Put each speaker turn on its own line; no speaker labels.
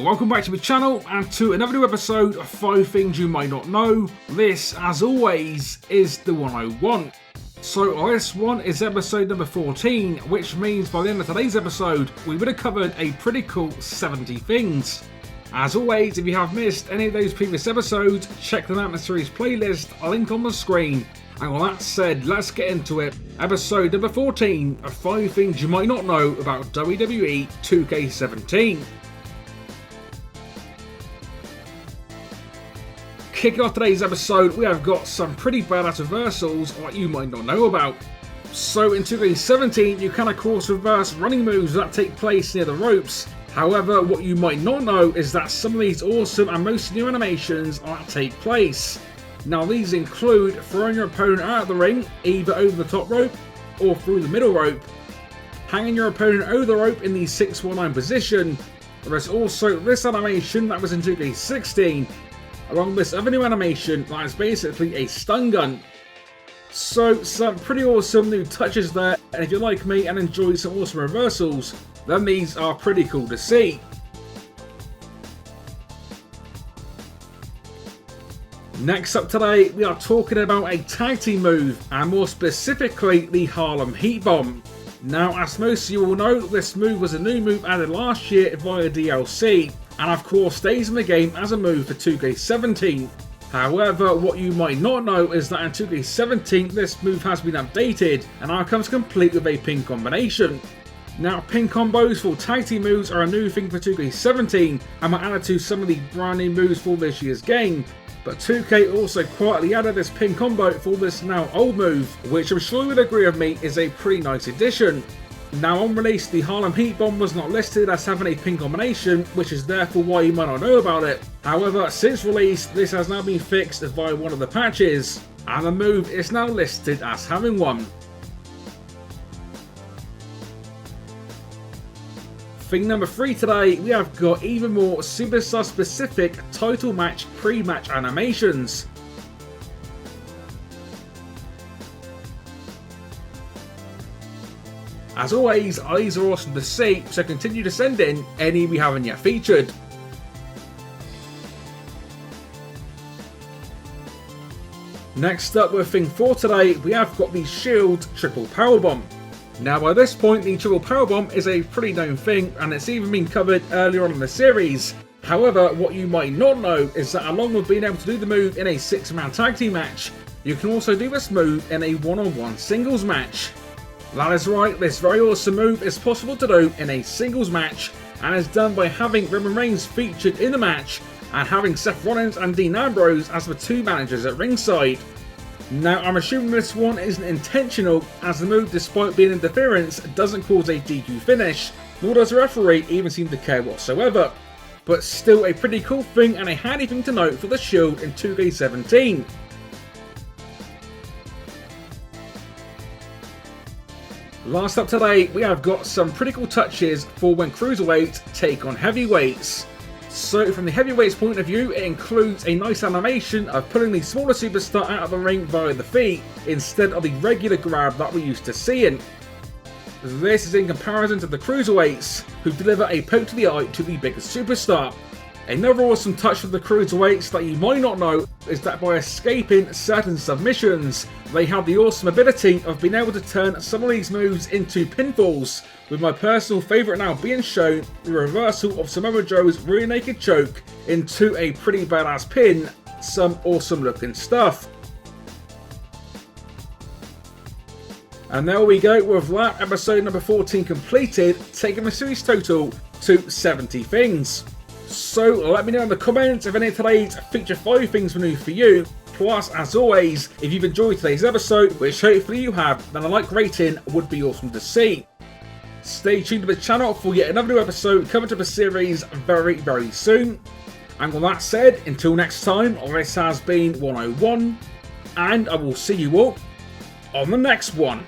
Welcome back to my channel and to another new episode of 5 Things You Might Not Know. This, as always, is the 101. So this one is episode number 14, which means by the end of today's episode, we would have covered a pretty cool 70 things. As always, if you have missed any of those previous episodes, check them out in the series playlist, a link on the screen. And with that said, let's get into it. Episode number 14 of 5 Things You Might Not Know about WWE 2K17. Kicking off today's episode, we have got some pretty badass reversals that you might not know about. So in 2K17, you can of course reverse running moves that take place near the ropes. However, what you might not know is that some of these awesome and most new animations that take place. Now these include throwing your opponent out of the ring, either over the top rope or through the middle rope, hanging your opponent over the rope in the 619 position. There is also this animation that was in 2K16, along with this other new animation that is basically a stun gun. So some pretty awesome new touches there, and if you're like me and enjoy some awesome reversals, then these are pretty cool to see. Next up today, we are talking about a tag team move, and more specifically the Harlem Heat Bomb. Now, as most of you will know, this move was a new move added last year via DLC, and of course stays in the game as a move for 2K17. However, what you might not know is that in 2K17 this move has been updated and now comes complete with a pin combination. Now, pin combos for tag team moves are a new thing for 2K17 and were added to some of the brand new moves for this year's game. But 2K also quietly added this pin combo for this now old move, which I'm sure you would agree with me is a pretty nice addition. Now on release, the Harlem Heat Bomb was not listed as having a pin combination, which is therefore why you might not know about it. However, since release, this has now been fixed via one of the patches, and the move is now listed as having one. Thing number 3 today, we have got even more superstar specific title match pre-match animations. As always, these are awesome to see, so continue to send in any we haven't yet featured. Next up with thing 4 today, we have got the Shield Triple Powerbomb. Now by this point, the Triple Powerbomb is a pretty known thing, and it's even been covered earlier on in the series. However, what you might not know is that along with being able to do the move in a 6-man tag team match, you can also do this move in a one-on-one singles match. That is right, this very awesome move is possible to do in a singles match, and is done by having Roman Reigns featured in the match and having Seth Rollins and Dean Ambrose as the 2 managers at ringside. Now I'm assuming this one isn't intentional, as the move, despite being interference, doesn't cause a DQ finish, nor does the referee even seem to care whatsoever. But still a pretty cool thing and a handy thing to note for the Shield in 2K17. Last up today, we have got some pretty cool touches for when cruiserweights take on heavyweights. So from the heavyweights point of view, it includes a nice animation of pulling the smaller superstar out of the ring via the feet, instead of the regular grab that we're used to seeing. This is in comparison to the cruiserweights, who deliver a poke to the eye to the biggest superstar. Another awesome touch for the cruiserweights that you might not know is that by escaping certain submissions, they have the awesome ability of being able to turn some of these moves into pinfalls, with my personal favourite now being shown, the reversal of Samoa Joe's rear naked choke into a pretty badass pin. Some awesome looking stuff. And there we go, with that, episode number 14 completed, taking the series total to 70 things. So let me know in the comments if any of today's feature 5 things were new for you. Plus, as always, if you've enjoyed today's episode, which hopefully you have, then a like rating would be awesome to see. Stay tuned to the channel for yet another new episode coming to the series very soon. And with that said, until next time, this has been 101, and I will see you all on the next one.